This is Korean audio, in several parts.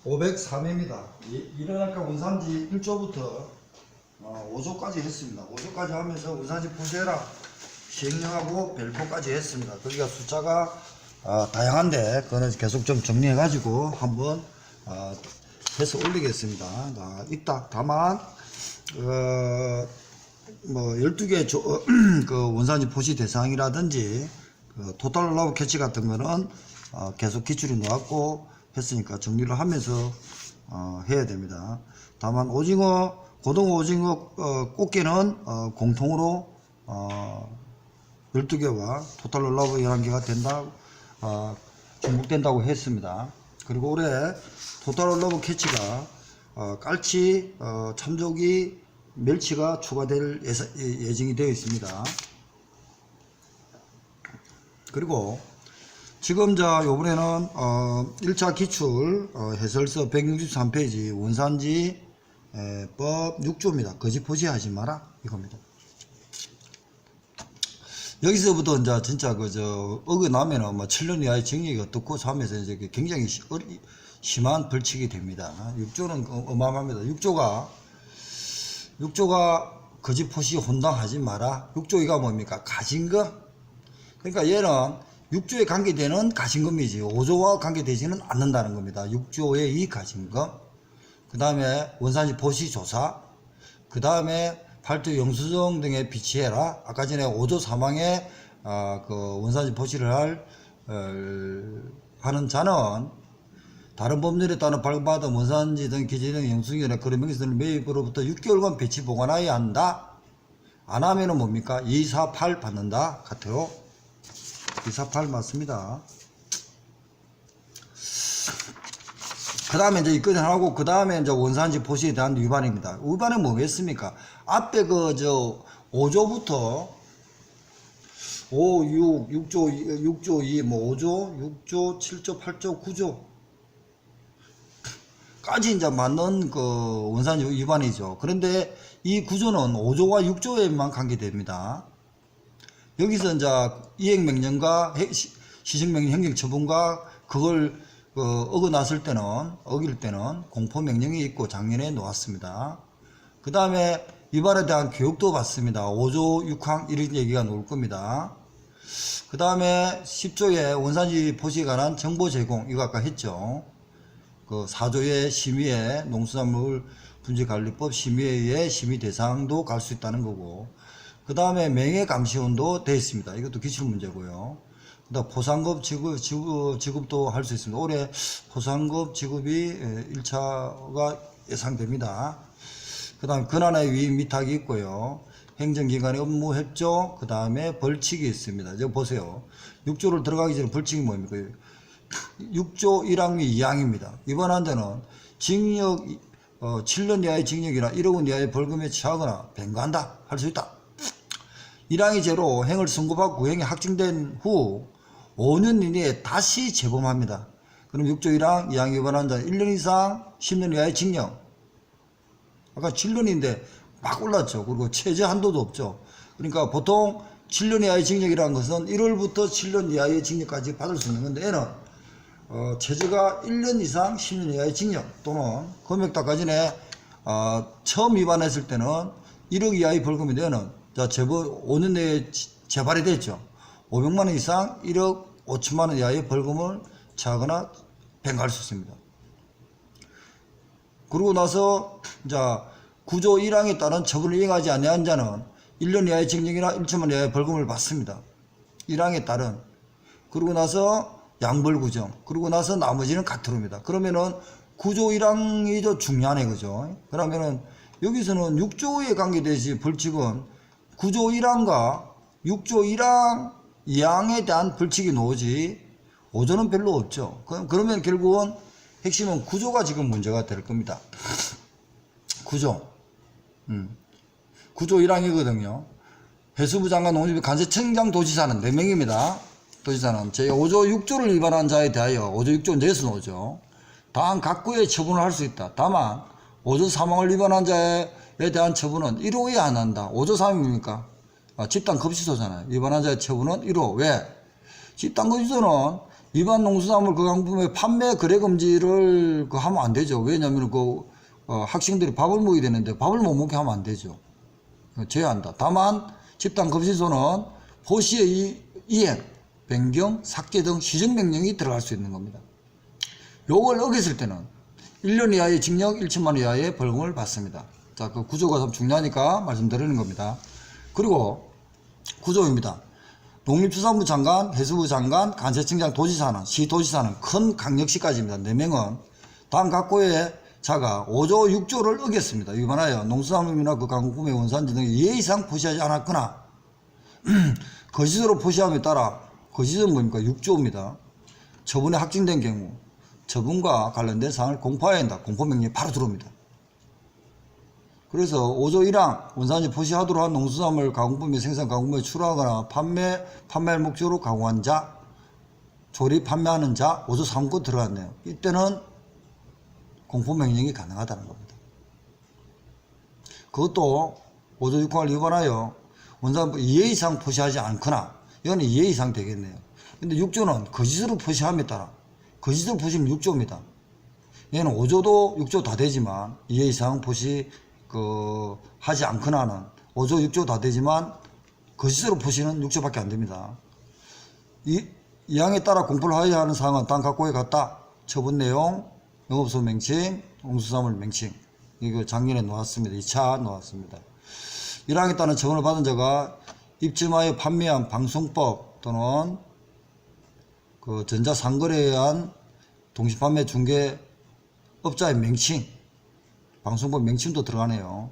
503회입니다. 일어날까 원산지 1조부터 5조까지 했습니다. 5조까지 하면서 원산지 포시해라 시행령하고 별표까지 했습니다. 거기가 숫자가 다양한데 그거는 계속 좀 정리해 가지고 한번 해서 올리겠습니다. 있다. 다만 뭐 12개 그 원산지 포시 대상이라든지 그 토탈 러브 캐치 같은 거는 계속 기출이 나왔고 했으니까 정리를 하면서 해야 됩니다. 다만 오징어, 고등어 오징어 꽃게는 공통으로 12개와 토탈 러브 11개가 된다, 중복된다고 했습니다. 그리고 올해 토탈 러브 캐치가 깔치, 참조기, 멸치가 추가될 예정이 되어 있습니다. 그리고 지금 요번에는 1차 기출 해설서 163페이지 원산지 법 6조입니다. 거짓 포시하지 마라 이겁니다. 여기서부터 이제 진짜 어긋나면은 뭐 7년 이하의 징역이 어떻고 하면서 이제 굉장히 심한 벌칙이 됩니다. 6조는 어마어마합니다. 6조가 거짓 포시 혼당하지 마라. 6조 이가 뭡니까? 가진금. 그러니까 얘는 6조에 관계되는 가진금이지 5조와 관계되지는 않는다는 겁니다. 6조의 이 가진금, 그 다음에 원산지 포시 조사, 그 다음에 팔도 영수증 등에 비치해라. 아까 전에 5조 사망에 그 원산지 포시를 하는 자는 다른 법률에 따른 발급받은 원산지 등 기재 등 영수증이나 그런 명시된 매입으로부터 6개월간 배치 보관하여야 한다. 안 하면은 뭡니까? 248 받는다. 같아요. 248 맞습니다. 그 다음에 이제 이건 하고, 그 다음에 이제 원산지 포시에 대한 위반입니다. 위반은 뭐겠습니까? 앞에 5조부터 5, 6조 2, 뭐 5조, 6조, 7조, 8조, 9조 까지 이제 맞는 원산지 위반이죠. 그런데 이 구조는 5조와 6조에만 관계됩니다. 여기서 이제 이행명령과 시정명령 행정처분과 그걸 어길 때는 공포명령이 있고 작년에 놓았습니다. 그 다음에 위반에 대한 교육도 받습니다. 5조 6항 이런 얘기가 나올 겁니다. 그 다음에 10조에 원산지 포시에 관한 정보 제공, 이거 아까 했죠. 4조의 심의에 농수산물 분지관리법 심의에 의해 심의 대상도 갈 수 있다는 거고, 그 다음에 명예감시원도 되어 있습니다. 이것도 기출문제고요. 그 다음 포상급 지급도 할 수 있습니다. 올해 포상급 지급이 1차가 예상됩니다. 그 다음 권한의 위임 위탁이 있고요. 행정기관의 업무 협조, 그 다음에 벌칙이 있습니다. 여기 보세요. 6조를 들어가기 전에 벌칙이 뭡니까? 6조 1항 및 2항입니다. 이번 한자는 징역 7년 이하의 징역이나 1억 원 이하의 벌금에 처하거나 변가한다 할 수 있다. 1항의 죄로 행을 선고받고 구형이 확정된 후 5년 이내에 다시 재범합니다. 그럼 6조 1항, 2항 위반한 자는 1년 이상 10년 이하의 징역. 아까 7년인데 막 올랐죠. 그리고 최저 한도도 없죠. 그러니까 보통 7년 이하의 징역이라는 것은 1월부터 7년 이하의 징역까지 받을 수 있는 건데, 얘는 최저가 1년 이상 10년 이하의 징역 또는 금액 아까 전에 처음 위반했을 때는 1억 이하의 벌금인데, 얘는 재벌 5년 내에 재발이 됐죠. 500만원 이상 1억 5천만원 이하의 벌금을 처하거나 변가할 수 있습니다. 그러고 나서 9조 1항에 따른 처분을 이행하지 아니한 자는 1년 이하의 징역이나 1천만 이하의 벌금을 받습니다. 1항에 따른. 그러고 나서 양벌구정. 그러고 나서 나머지는 가트로입니다. 그러면은 9조 1항이 더 중요하네, 그죠? 그러면은 여기서는 6조에 관계되시 벌칙은 9조 1항과 6조 1항 2항에 대한 벌칙이 나오지 5조는 별로 없죠. 그러면 결국은 핵심은 9조가 지금 문제가 될 겁니다. 9조. 9조 1항이거든요. 해수부 장관, 농지부 간세청장, 도지사는 4명입니다. 도지사는 제5조 6조를 위반한 자에 대하여 5조 6조 내에서 나오죠. 다음 각구의 처분을 할 수 있다. 다만 5조 사망을 위반한 자에 대한 처분은 1호 이에 안 한다. 5조 3입니까? 집단 급시소잖아요. 위반한 자의 처분은 1호. 왜? 집단 급시소는 일반 농수산물 그 강품의 판매 거래 금지를 하면 안 되죠. 왜냐하면 학생들이 밥을 먹어야 되는데 밥을 못 먹게 하면 안 되죠. 제외한다. 다만 집단 급식소는 포시의 이행, 변경, 삭제 등 시정명령이 들어갈 수 있는 겁니다. 요걸 어겼을 때는 1년 이하의 징역 1천만 원 이하의 벌금을 받습니다. 자, 그 구조가 좀 중요하니까 말씀드리는 겁니다. 그리고 구조입니다. 농림축산부 장관, 해수부 장관, 관세청장, 도지사는, 시도지사는 큰 강력시까지입니다. 4명은 다음 각고의 자가 5조 6조를 어겼습니다. 위반하여 농수산물이나 그 강품의 원산지 등 예의상 포시하지 않았거나 거짓으로 포시함에 따라 거짓은 뭡니까? 6조입니다. 처분에 확정된 경우 처분과 관련된 사항을 공포해야 한다. 공포명령이 바로 들어옵니다. 그래서 5조 1항 원산지 포시하도록 한 농수산물 가공품 및 생산 가공품에 출하하거나 판매할 목적으로 가공한 자, 조립 판매하는 자 5조 3구 들어갔네요. 이때는 공포명령이 가능하다는 겁니다. 그것도 5조 6항을 위반하여 원산부 2회 이상 포시하지 않거나 이거는 2회 이상 되겠네요. 근데 6조는 거짓으로 포시함에 따라 거짓으로 포시면 6조입니다. 얘는 5조도 6조 다 되지만 2회 이상 포시 하지 않거나는 5조 6조 다 되지만 거짓으로 포시는 6조밖에 안 됩니다. 이 항에 따라 공포를 하여야 하는 사항은 단 각고에 같다. 처분 내용, 영업소 명칭, 농수산물 명칭. 이거 작년에 놓았습니다. 2차 놓았습니다. 1항에 따른 처분을 받은 자가 입점하여 판매한 방송법 또는 전자상거래에 의한 동시판매 중개업자의 명칭, 방송법 명칭도 들어가네요.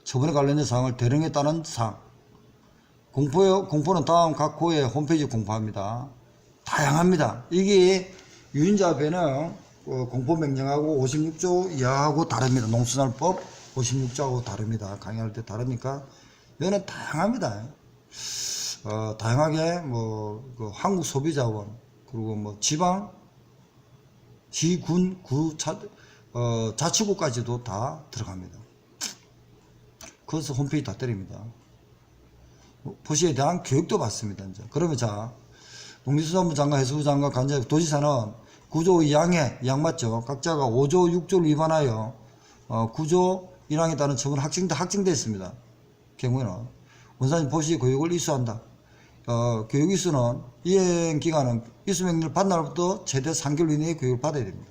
처분에 관련된 사항을 대령에 따른 사항. 공포는 다음 각호의 홈페이지 공포합니다. 다양합니다. 이게 유인자 배는 공포명령하고 56조 이하하고 다릅니다. 농수산물법 56조하고 다릅니다. 강의할 때 다르니까 이거는 다양합니다. 다양하게 한국소비자원 그리고 지방, 지군, 자치구까지도 다 들어갑니다. 그래서 홈페이지 다 때립니다. 포시에 대한 교육도 받습니다. 이제. 그러면 자, 농림수산부 장관, 해수부 장관, 관제, 도지사는 9조 2항에, 2항 맞죠? 각자가 5조 6조를 위반하여 9조 1항에 따른 처분 확정됐습니다. 경우에는 원산지 포시 교육을 이수한다. 교육 이수는 이행기간은 이수명령을 받은 날부터 최대 3개월 이내에 교육을 받아야 됩니다.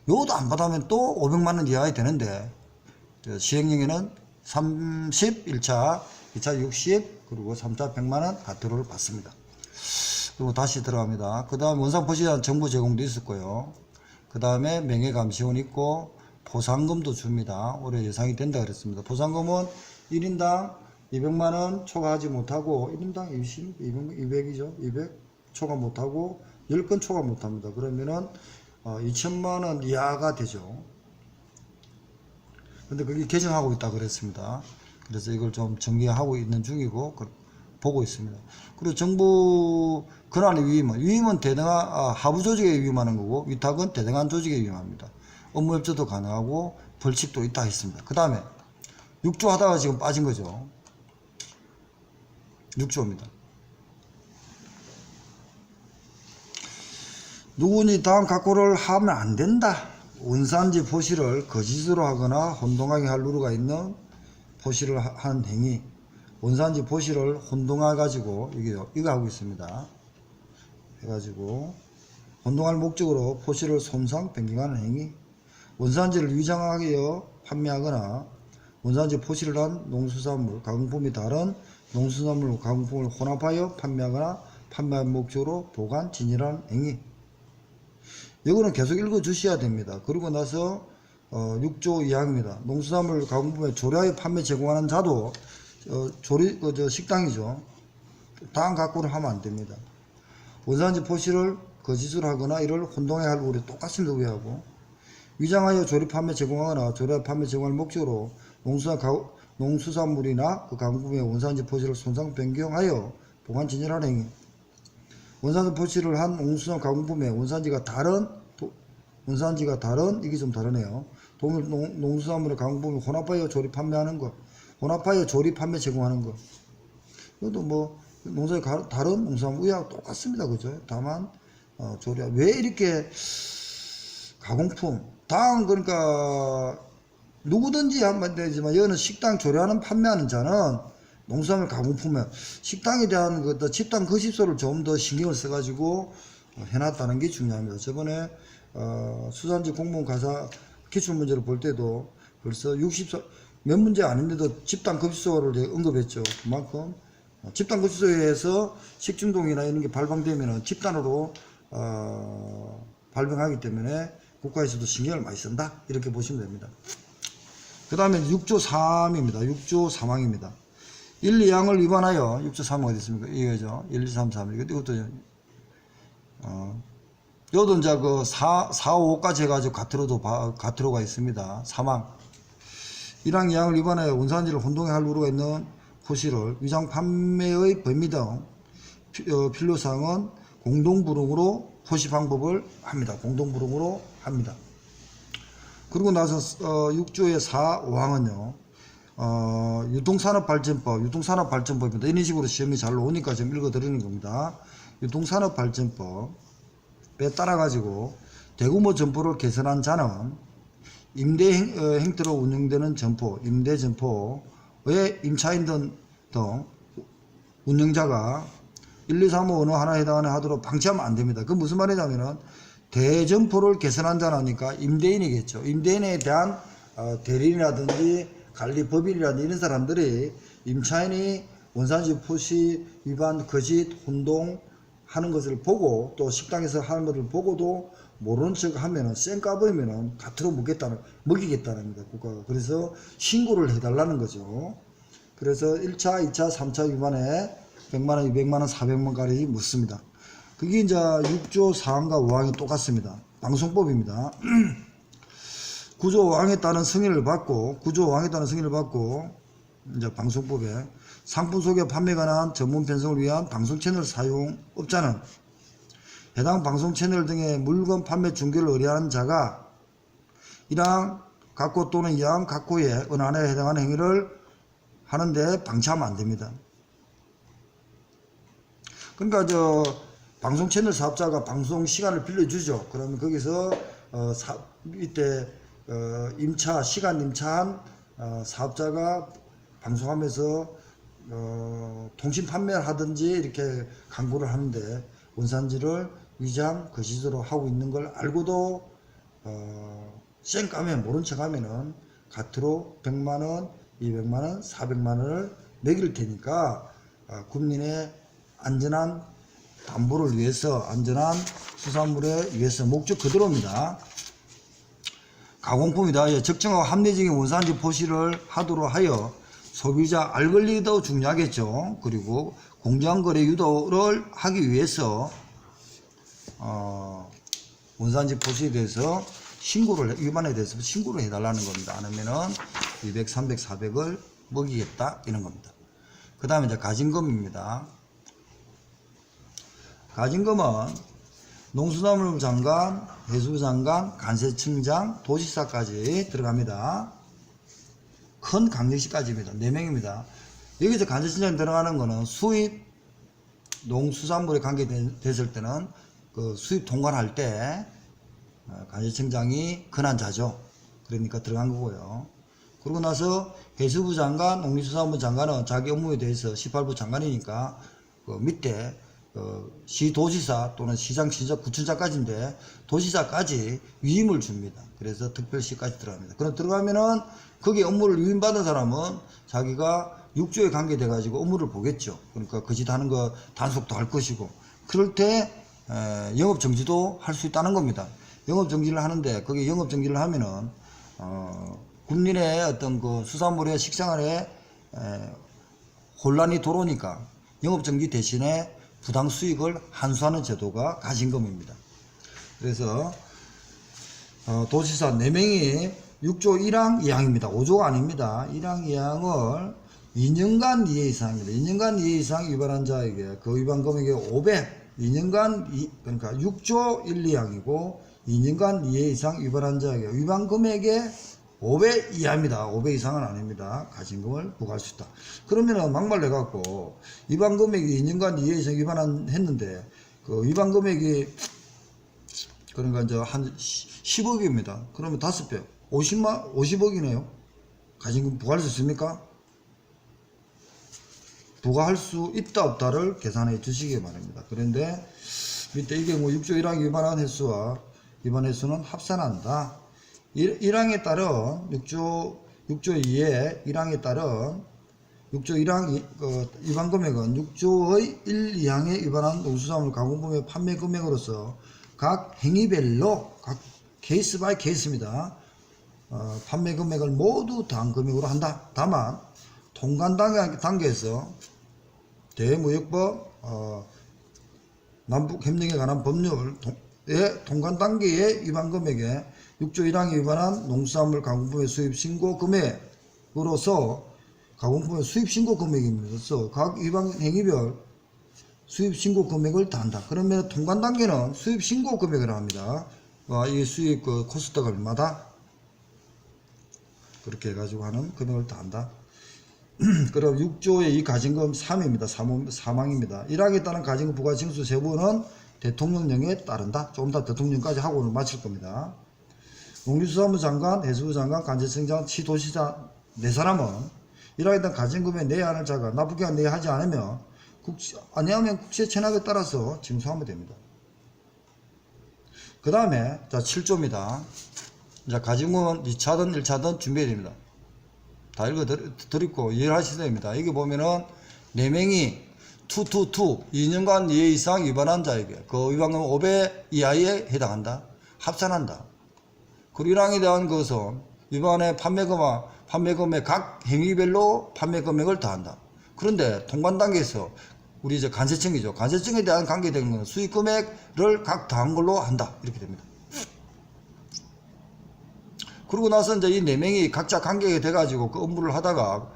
요것도 안 받으면 또 500만 원 이하에 되는데 시행령에는 30, 1차, 2차 60, 그리고 3차 100만 원 과태료를 받습니다. 그리고 다시 들어갑니다. 그 다음 원산포시에 대한 정보 제공도 있었고요. 그 다음에 명예감시원 있고 보상금도 줍니다. 올해 예상이 된다 그랬습니다. 보상금은 1인당 200만원 초과하지 못하고 1인당 200이죠. 200 초과 못하고 10건 초과 못합니다. 그러면은 2천만원 이하가 되죠. 근데 그게 개정하고 있다 그랬습니다. 그래서 이걸 좀 정리하고 있는 중이고 보고 있습니다. 그리고 정부 권한의 위임은 하부 조직에 위임하는 거고 위탁은 대등한 조직에 위임합니다. 업무 협조도 가능하고 벌칙도 있다 했습니다. 그 다음에 6조 하다가 지금 빠진 거죠. 6조입니다. 누구니 다음 각고를 하면 안 된다. 원산지 포시를 거짓으로 하거나 혼동하게 할 누루가 있는 포시를 한 행위. 원산지 포시를 혼동해 가지고 이거 하고 있습니다. 해가지고 혼동할 목적으로 포시를 손상 변경하는 행위. 원산지를 위장하여 판매하거나 원산지 포시를 한 농수산물 가공품이 다른 농수산물 가공품을 혼합하여 판매하거나 판매할 목적으로 보관 진열하는 행위. 이거는 계속 읽어 주셔야 됩니다. 그리고 나서 6조 2항입니다. 농수산물 가공품에 조리하여 판매 제공하는 자도 식당이죠. 다음 각고를 하면 안 됩니다. 원산지 포시를 거짓으로 하거나 이를 혼동해 할 우리 똑같습니다. 우리하고 위장하여 조리 판매 제공하거나 조리하여 판매 제공할 목적으로 농수산물이나 그 가공품의 원산지 포시를 손상 변경하여 보관 진열하는 행위. 원산지 포시를 한 농수산 가공품의 원산지가 다른 이게 좀 다르네요. 동일 농수산물의 가공품을 혼합하여 조리 판매하는 것, 혼합하여 조리 판매 제공하는 것. 이것도 농산이 다른 농수산물 우리하고 똑같습니다. 그죠? 다만 조리하 왜 이렇게 가공품 당 그러니까 누구든지 하면 되지만 여기는 식당 조리하는 판매하는 자는 농수산물 가공품에 식당에 대한 그 집단 거시소를 좀 더 신경을 써가지고 해놨다는 게 중요합니다. 저번에 수산지 공무원 가사 기출문제를 볼 때도 벌써 60몇 문제 아닌데도 집단 급식소를 언급했죠. 그만큼 집단 급식소에서 식중독이나 이런 게 발병되면 집단으로 발병하기 때문에 국가에서도 신경을 많이 쓴다 이렇게 보시면 됩니다. 그 다음에 6조 3입니다. 6조 3항입니다. 1, 2항을 위반하여 6조 3항 어디 있습니까? 이거죠. 1, 2, 3, 4. 이것도 요도 이제 그 4, 5까지 해가지고 가트로가 있습니다. 3항. 1항, 2항을 위반하여 원산지를 혼동해 할 우려가 있는 포시를 위장 판매의 범위 등 필요사항은 공동불응으로 포시 방법을 합니다. 공동불응으로 합니다. 그리고 나서 6조의 4, 5항은요. 유통산업발전법입니다. 이런 식으로 시험이 잘 나오니까 지금 읽어드리는 겁니다. 유통산업발전법에 따라 가지고 대규모 점포를 개설한 자는 임대 행태로 운영되는 점포, 임대 점포의 임차인 등 운영자가 1, 2, 3, 5 어느 하나에 해당하는 하도록 방치하면 안 됩니다. 그 무슨 말이냐면은 대점포를 개설한 자라니까 임대인이겠죠. 임대인에 대한 대리인이라든지 관리법인이라든지 이런 사람들이 임차인이 원산지 포시 위반, 거짓, 혼동 하는 것을 보고 또 식당에서 하는 것을 보고도 모르는 척 하면은 쌩 까버리면은 가트로 먹이겠다는 겁니다. 국가가. 그래서 신고를 해달라는 거죠. 그래서 1차, 2차, 3차 위반에 100만원, 200만원, 400만원까지 묻습니다. 그게 이제 6조 4항과 5항이 똑같습니다. 방송법입니다. 9조 5항에 따른 승인을 받고, 이제 방송법에 상품 소개 판매 관한 전문 편성을 위한 방송 채널 사용업자는 해당 방송 채널 등의 물건 판매 중개를 의뢰하는 자가 1항 각호 또는 2항 각호에 어느 하나에 해당하는 행위를 하는데 방치하면 안 됩니다. 그러니까 방송 채널 사업자가 방송 시간을 빌려주죠. 그러면 거기서 이때 임차 시간 임차한 사업자가 방송하면서 통신 판매를 하든지 이렇게 광고를 하는데 원산지를 위장 거시적으로 하고 있는 걸 알고도 쌩 까면 모른 척 하면은 가트로 100만원, 200만원, 400만원을 매길 테니까 국민의 안전한 담보를 위해서, 안전한 수산물에 위해서 목적 그대로입니다. 가공품이다. 적정하고 합리적인 원산지 포시를 하도록 하여 소비자 알 권리도 중요하겠죠. 그리고 공정한 거래 유도를 하기 위해서 원산지 포시에 대해서 위반에 대해서 신고를 해달라는 겁니다. 안 하면은 200, 300, 400을 먹이겠다 이런 겁니다. 그 다음에 이제 가진금입니다. 가진금은 농수산물부 장관, 해수부 장관, 간세청장, 도지사까지 들어갑니다. 큰 강정시까지입니다. 4명입니다. 여기서 간세청장 들어가는 거는 수입 농수산물에 관계됐을 때는 그 수입 통관할 때 간세청장이 권한자죠. 그러니까 들어간 거고요. 그러고 나서 해수부 장관, 농림수산부 장관은 자기 업무에 대해서 18부 장관이니까 그 밑에 시도지사 또는 시장, 시장, 구청장까지인데 도지사까지 위임을 줍니다. 그래서 특별시까지 들어갑니다. 그럼 들어가면은 거기에 업무를 위임받은 사람은 자기가 6조에 관계돼 가지고 업무를 보겠죠. 그러니까 그 짓 하는 거 단속도 할 것이고 그럴 때 영업정지도 할 수 있다는 겁니다. 영업정지를 하는데 거기 영업정지를 하면은 국민의 어떤 그 수산물의 식생활에 혼란이 들어오니까 영업정지 대신에 부당 수익을 환수하는 제도가 가진금입니다. 그래서 도지사 4명이 6조 1항 2항입니다. 5조가 아닙니다. 1항 2항을 2년간 이해 이상입니다. 2년간 이해 이상 위반한 자에게 그 위반 금액이 500, 2년간 그러니까 6조 1, 2항이고 2년간 이해 이상 위반한 자에게 위반 금액의 5배 이하입니다. 5배 이상은 아닙니다. 가진금을 부과할 수 있다. 그러면은 막말 내갖고 위반 금액이 2년간 이해 이상 했는데 그 위반 금액이 그러니까 이제 한 10억입니다. 그러면 5배. 50억이네요. 가진금 부과할 수 있습니까? 부과할 수 있다 없다를 계산해 주시기 바랍니다. 그런데 밑에 이 경우 6조 1항 위반한 횟수와 위반 횟수는 합산한다. 1항에 따른 6조 2의 1항에 따른 6조 1항 위반 금액은 6조의 1, 2항에 위반한 농수산물 가공품의 판매 금액으로서 각 행위별로 각 케이스 바이 케이스입니다. 판매 금액을 모두 더한 금액으로 한다. 다만 통관 단계에서 대무역법 남북협력에 관한 법률의 통관 단계의 위반 금액에 6조 1항에 위반한 농수산물 가공품의 수입 신고 금액으로서 가공품의 수입 신고 금액이면서 각 위반 행위별 수입 신고 금액을 다한다. 그러면 통관 단계는 수입 신고 금액을 합니다. 이 수입 코스트가 얼마다? 그렇게 해가지고 하는 금액을 다한다. 그럼 6조의 이 가진금 3입니다. 3항입니다. 1항에 따른 가진금 부과 징수 세부는 대통령령에 따른다. 조금 더 대통령까지 하고 오늘 마칠 겁니다. 농림수산부 장관, 해수부 장관, 간제청장, 시도시장 4사람은 1항에 따른 가진금에 내야 하는 자가 납부기간 내에 하지 않으면 국세 체납에 따라서 징수하면 됩니다. 그 다음에 자 7조입니다. 자 가진금은 2차든 1차든 준비해야 됩니다. 다 읽어드리고 이해를 하셔야 됩니다. 여기 보면은 4명이 2년간 이해 이상 위반한 자에게 그 위반금 5배 이하에 해당한다. 합산한다. 그리고 1항에 대한 것은 위반의 판매금의 각 행위별로 판매금액을 더한다. 그런데 통관 단계에서 우리 이제 간세청이죠. 간세청에 대한 관계되는 것은 수익금액을 각 더한 걸로 한다. 이렇게 됩니다. 그러고 나서 이제 이 4명이 각자 관계가 돼가지고 그 업무를 하다가,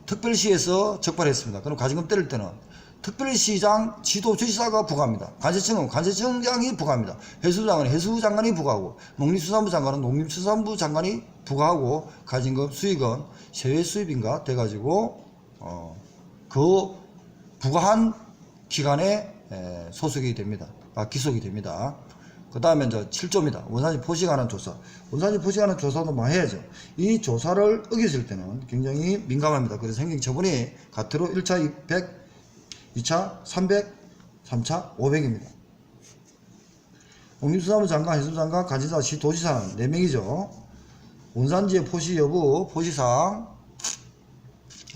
특별시에서 적발했습니다. 그럼 가진금 때릴 때는 특별시장 지도지사가 부과합니다. 간세청은 간세청장이 부과합니다. 해수부장은 해수부장관이 부과하고, 농림수산부 장관은 농림수산부 장관이 부과하고, 가진금 수익은 세외 수입인가 돼가지고, 그 부과한 기간에 소속이 됩니다. 기속이 됩니다. 그 다음에 이제 7조입니다. 원산지 포시관한 조사. 원산지 포시관한 조사도 많이 해야죠. 이 조사를 어겼을 때는 굉장히 민감합니다. 그래서 행정처분이 가트로 1차 100, 2차 300, 3차 500입니다. 농림수산부 장관, 해수부 장관, 간지사, 시도지사는 4명이죠. 원산지의 포시 여부, 포시사항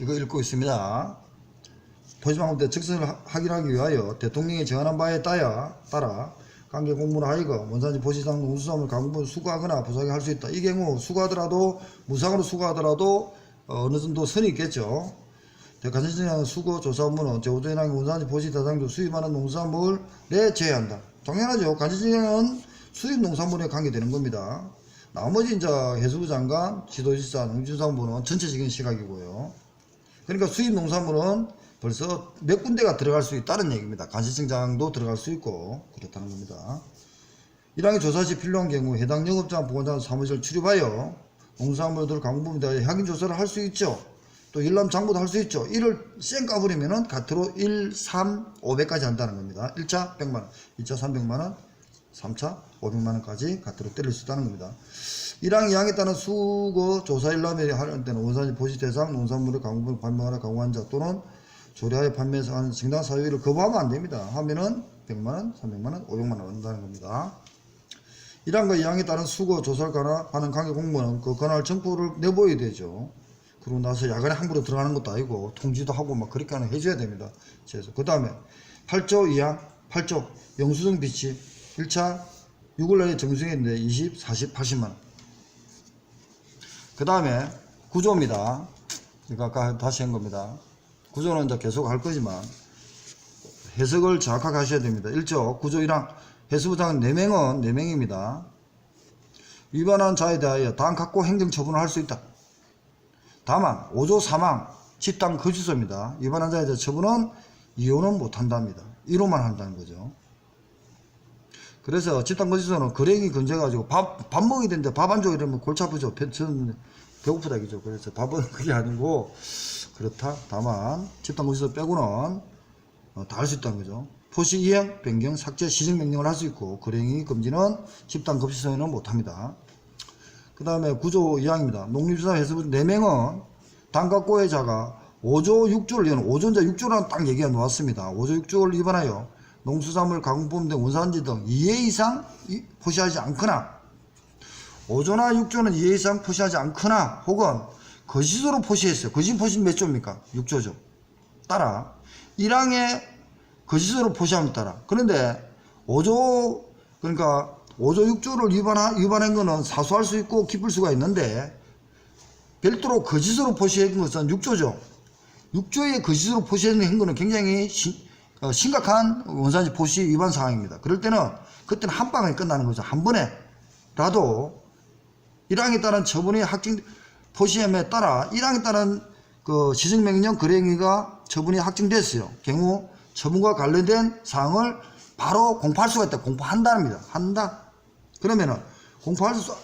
이거 읽고 있습니다. 포시방법 때 적성을 확인하기 위하여 대통령이 정한한 바에 따라 관계 공무를 하여금 원산지 포시상 농수산물 가공분을 수거하거나 부사하게 할 수 있다. 이 경우 수거하더라도 무상으로 수거하더라도 어느 정도 선이 있겠죠. 간세청장은 수거 조사 업무는 제5조인항의 원산지 포시 대상으로 수입하는 농수산물에 제외한다. 당연하죠. 간세청장은 수입 농산물에 관계되는 겁니다. 나머지 이제 해수부 장관, 지도지사, 농림수산부는 전체적인 시각이고요. 그러니까 수입 농산물은 벌써 몇 군데가 들어갈 수 있다는 얘기입니다. 간세청장도 들어갈 수 있고 그렇다는 겁니다. 1항의 조사 시 필요한 경우 해당 영업장 보건장 사무실 출입하여 농수산물들 가공부에 대하여 확인 조사를 할 수 있죠. 또 일람 장부도 할 수 있죠. 이를 쌩 까버리면은 가트로 1, 3, 500까지 한다는 겁니다. 1차 100만원, 2차 300만원, 3차 500만원까지 가트로 때릴 수 있다는 겁니다. 1항 2항에 따른 수거 조사 일람에 하는 때는 원산지 포시 대상 농산물의 가공분을 판매하거나 가공한 자 또는 조리하여 판매해서 하는 정당 사유를 거부하면 안 됩니다. 하면은 100만원, 300만원, 500만원 얻는다는 겁니다. 1항과 2항에 따른 수거 조사를 관할하는 관계 공무원은 그 관할 정보를 내보여야 되죠. 그러고 나서 야간에 함부로 들어가는 것도 아니고 통지도 하고 막 그렇게 하는 해줘야 됩니다. 그 다음에 8조 2항 8조 영수증 비치 1차 6월 날에 정수했는데 20, 40, 80만원. 그 다음에 구조입니다. 그러니까 아까 다시 한 겁니다. 구조는 이제 계속 할 거지만 해석을 정확하게 하셔야 됩니다. 1조 구조 1항 해수부장은 4명은 4명입니다. 위반한 자에 대하여 당 갖고 행정처분을 할 수 있다. 다만 5조 3항 집단 거주소입니다. 위반한 자에 대해 처분은 이혼은 못한답니다. 1호만 한다는 거죠. 그래서 집단 거주소는 거래액이 건져가지고 밥 먹어야 되는데 밥 안 줘 이러면 골치 아프죠. 저는 배고프다 이죠. 그래서 밥은 그게 아니고 그렇다. 다만 집단 거주소 빼고는 다 할 수 있다는 거죠. 포시 이행, 변경, 삭제, 시정 명령을 할 수 있고 거래행위 금지는 집단 급식 소유는 못합니다. 그 다음에 구조 2항입니다. 농림수산 해수부 4명은 단가고해자가 5조 6조를 위한 5조인자 6조라는 딱 얘기가 나왔습니다. 5조 6조를 위반하여 농수산물 가공품 등 원산지 등 2회 이상 포시하지 않거나 5조나 6조는 2회 이상 포시하지 않거나 혹은 거짓으로 포시했어요. 거짓 포시는 몇 조입니까? 6조죠. 따라 1항에 거짓으로 포시하면 따라. 그런데 5조 그러니까 5조 6조를 위반한 거는 사소할 수 있고 깊을 수가 있는데 별도로 거짓으로 포시한 것은 6조죠. 6조에 거짓으로 포시한 거는 굉장히 심각한 원산지 포시 위반 사항입니다. 그럴 때는 그때는 한 방에 끝나는 거죠. 한 번에라도 1항에 따른 처분이 포시함에 따라 1항에 따른 그 시정명령 거래행위가 처분이 확정됐어요. 경우 처분과 관련된 사항을 바로 공포할 수가 있다. 공포한답니다. 한다. 그러면은 공포할 수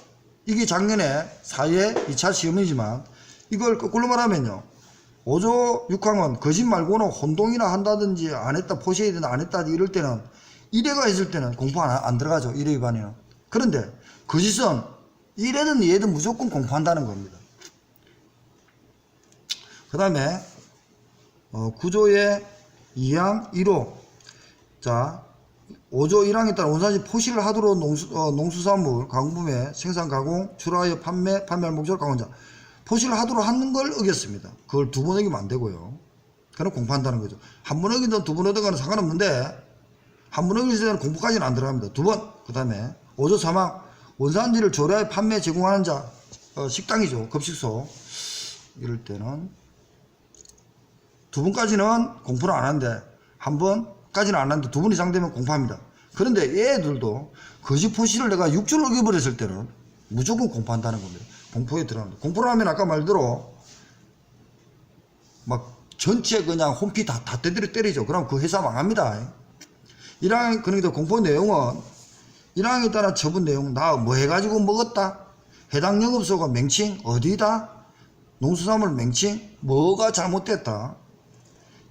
이게 작년에 4회 2차 시험이지만 이걸 거꾸로 말하면요. 5조 6항은 거짓 말고는 혼동이나 한다든지 안 했다 포시해야 된다 안 했다 이럴 때는 1회가 있을 때는 공포 안 들어가죠. 1회 위반에는. 그런데 거짓은 1회든 2회든 무조건 공포한다는 겁니다. 그 다음에 구조의 2항 1호 자 5조 1항에 따라 원산지 포시를 하도록 농수산물 가공품의 생산 가공 출하하여 판매할 목적으로 가공자 포시를 하도록 하는 걸 어겼습니다. 그걸 2번 어기면 안 되고요. 그럼 공포한다는 거죠. 한 번 어기든 2번 어기든 상관없는데 한 번 어기실 때는 공포까지는 안 들어갑니다. 2번 그 다음에 5조 3항 원산지를 조리하여 판매 제공하는 자 식당이죠. 급식소 이럴 때는 2번까지는 공포를 안 하는데 한 번까지는 안 하는데 2번 이상 되면 공포합니다. 그런데 얘들도 거짓 포시를 내가 6조를 어겨버렸을 때는 무조건 공포한다는 겁니다. 공포에 들어갑니다. 공포를 하면 아까 말대로 막 전체 그냥 홈피 다 때리죠. 그럼 그 회사 망합니다. 1항 그러니까 공포 내용은 1항에 따라 처분 내용 나 뭐 해가지고 먹었다 해당 영업소가 맹칭 어디다 농수산물 맹칭 뭐가 잘못됐다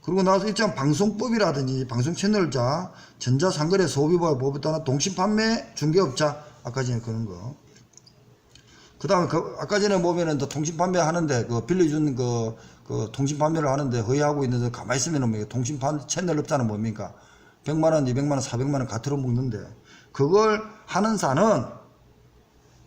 그리고 나서 일정 방송법이라든지 방송 채널자 전자상거래 소비법에 따라 동시판매 중개업자 아까 전에 그런 거 그 다음에 아까 전에 보면은 통신판매 하는데 그 빌려준 그 통신판매를 하는데 허위하고 있는데 가만히 있으면은 뭐 통신판 채널 업자는 뭡니까 100만원 200만원 400만원 가트로 먹는데 그걸 하는 사는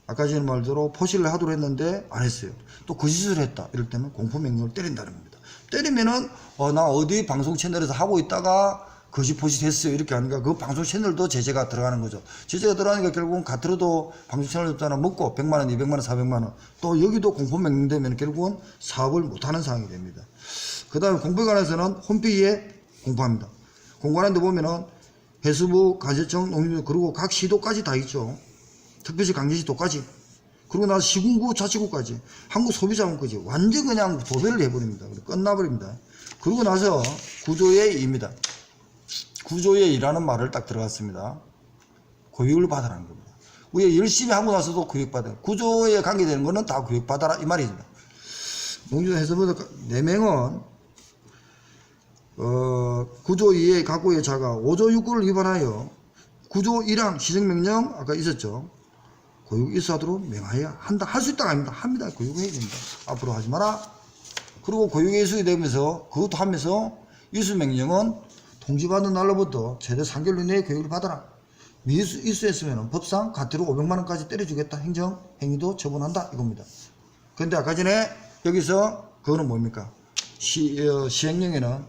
아까 전에 말대로 포시를 하도록 했는데 안 했어요. 또 거짓을 했다. 이럴 때는 공포명령을 때린다는 겁니다. 때리면은 나 어디 방송 채널에서 하고 있다가 거짓 포시 했어요. 이렇게 하니까 그 방송 채널도 제재가 들어가는 거죠. 제재가 들어가니까 결국은 가트로도 방송 채널 없잖아 먹고 100만원, 200만원, 400만원 또 여기도 공포명령 되면 결국은 사업을 못하는 상황이 됩니다. 그 다음에 공포에 관해서는 홈페이지에 공포합니다. 공고하는 데 보면은 해수부, 관세청, 농림부 그리고 각 시도까지 다 있죠. 특별시 강제시도까지 그리고 나서 시군구, 자치구까지 한국 소비자원까지 완전 그냥 도배를 해버립니다. 끝나버립니다. 그리고 나서 구조의 2입니다. 구조의 2라는 말을 딱 들어갔습니다. 교육을 받으라는 겁니다. 우리가 열심히 하고 나서도 교육받아요. 구조에 관계되는 거는 다 교육받아라 이 말입니다. 농지도 해수부 4명은 구조 2의 각고의 자가 5조 6구를 위반하여 구조 1항 시정명령 아까 있었죠. 교육 이수하도록 명하여야 한다. 할 수 있다가 아닙니다. 합니다. 교육해야 됩니다. 앞으로 하지 마라. 그리고 교육의 이수가 되면서 그것도 하면서 이수명령은 통지받은 날로부터 최대 3개월 이내에 교육을 받아라. 미이수했으면 법상 가태로 500만원까지 때려주겠다. 행정행위도 처분한다. 이겁니다. 그런데 아까 전에 여기서 그거는 뭡니까? 시행령에는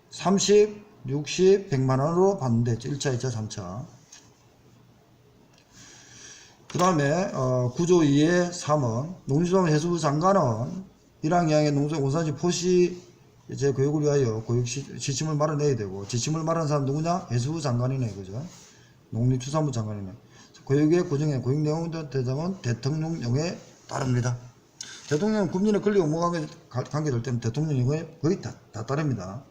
30, 60, 100만원으로 받는데 1차, 2차, 3차 그 다음에 구조 2의 3은 농림수산물 해수부 장관은 1항 2항의 농수산 원산지 포시 제 교육을 위하여 교육 지침을 마련해야 되고 지침을 마련한 사람 누구냐? 해수부 장관이네 그죠? 농림축산부 장관이네. 교육의 구정의 교육 내용 대상은 대통령령에 따릅니다. 대통령은 국민의 권리 의무 관계될 때는 대통령령에 거의 다 따릅니다.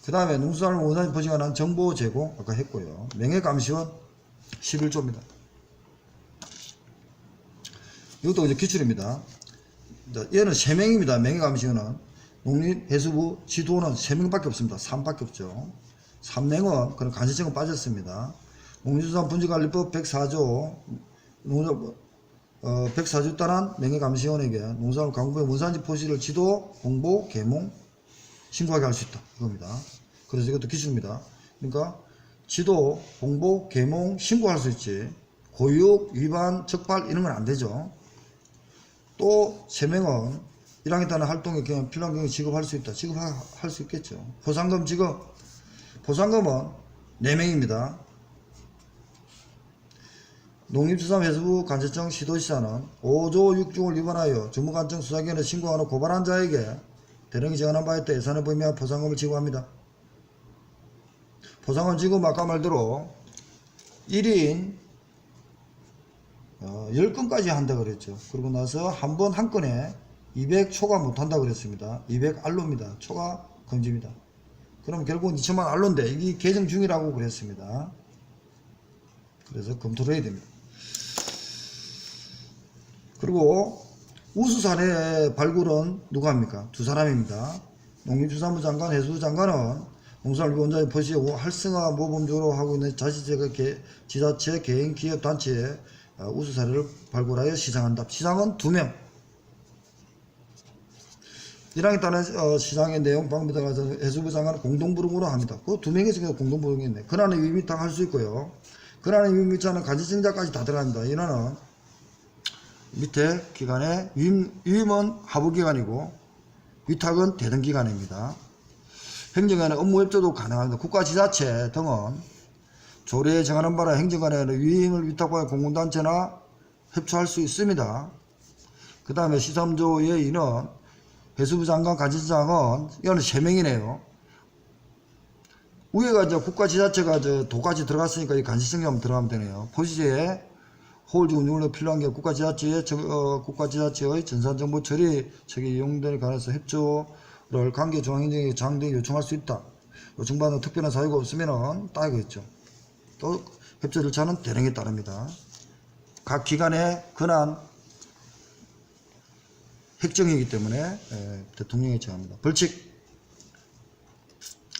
그 다음에 농수산물 원산지 포시가 난 정보 제공 아까 했고요. 명예감시원 11조입니다. 이것도 이제 기출입니다. 얘는 3명입니다. 명예감시원은 농림해수부 지도는 3명밖에 없습니다. 3밖에 없죠. 3명은 그런 간시청은 빠졌습니다. 농림수산분지관리법 104조 104조 따른 명예감시원에게 농산물 강구의 원산지 표시를 지도, 홍보, 계몽, 신고하게 할 수 있다. 이겁니다. 그래서 이것도 기준입니다. 그러니까 지도, 홍보, 계몽, 신고할 수 있지. 고육, 위반, 적발 이런 건 안 되죠. 또 3명은 1학년 따른 활동에 필요한 경우 지급할 수 있다. 지급할 수 있겠죠. 포상금 지급. 포상금은 4명입니다. 농림수산해수부 간시청 시도지사는 5조 6중을 위반하여 주무관청 수사기관에 신고하는 고발한 자에게 대령이 정하는 바에 따라 예산에 범위한 포상금을 지급합니다. 포상금 지급 아까 말대로 1인 10건까지 한다 그랬죠. 그러고 나서 한 번 한 건에 200 초과 못한다 그랬습니다. 200알로입니다. 초과 금지입니다. 그럼 결국은 2천만 알로인데 이게 개정 중이라고 그랬습니다. 그래서 검토를 해야 됩니다. 그리고 우수사례 발굴은 누가 합니까? 2사람입니다. 농림수산부 장관, 해수부 장관은 농산물 원자재 표시에 활성화 모범적으로 하고 있는 지자체, 개인, 기업, 단체에 우수사례를 발굴하여 시상한다. 시상은 2명. 1항에 따른 시상의 내용, 방법에 따라서 해수부 장관은 공동부름으로 합니다. 그 2명에서 공동부름이 있네. 권한의 위임위탁 할 수 있고요. 권한의 위임위탁은 간시청자까지 다 들어갑니다. 이거는 밑에 기관에 위임은 하부기관이고 위탁은 대등기관입니다. 행정관의 업무 협조도 가능합니다. 국가지자체 등은 조례에 정하는 바라 행정관의 위임을 위탁받은 공공단체나 협조할 수 있습니다. 그 다음에 시삼조의 2는 해수부 장관, 간시청장은 이거는 3명이네요. 위에가 이제 국가지자체가 도까지 들어갔으니까 이 간시청장 들어가면 되네요. 포시제에 호울지 운영에 필요한 게 국가지자체의 전산정보 처리 체계 이용됨에 관해서 협조를 관계 중앙행정에 장등에 요청할 수 있다. 요청받는 특별한 사유가 없으면은 따이겠죠. 또 협조 절차는 대령에 따릅니다. 각 기관의 권한 핵정이기 때문에 대통령이 정합니다. 벌칙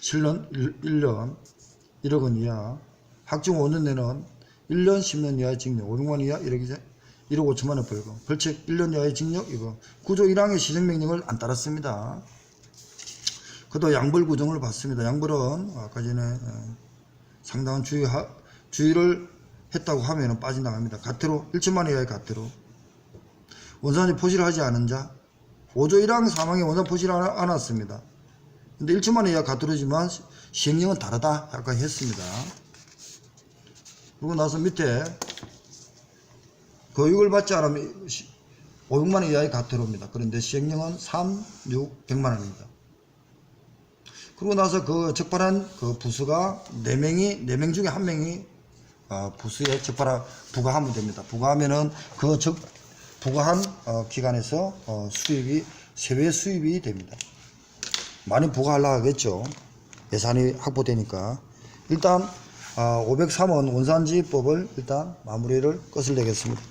실론 1년 1억 원 이하, 학종 5년 내는 1년 10년 이하의 징역, 500만 이하 1억 5천만 원 벌금, 벌칙 1년 이하의 징역. 이거 구조 1항의 시정명령을 안 따랐습니다. 그도 양벌 구정을 받습니다. 양벌은 아까 전에 상당한 주의를 했다고 하면 빠져나갑니다. 가태료 1천만 이하의 가태료. 원산지 표시를 하지 않은 자 5조 1항 사망에 원산 표시를 안 했습니다. 근데 1천만 이하 가태료지만 시행령은 다르다 약간 했습니다. 그리고 나서 밑에 교육을 받지 않으면 500만 이하의 가태료입니다. 그런데 시행령은 3, 6, 100만 원입니다. 그리고 나서 그 적발한 그 부수가 4명 중에 1명이 부수에 부과하면 됩니다. 부과하면은 그 부과한 기관에서 수입이 세외 수입이 됩니다. 많이 부과하려고 하겠죠. 예산이 확보되니까. 일단 503원 원산지법을 일단 마무리를 끝을 내겠습니다.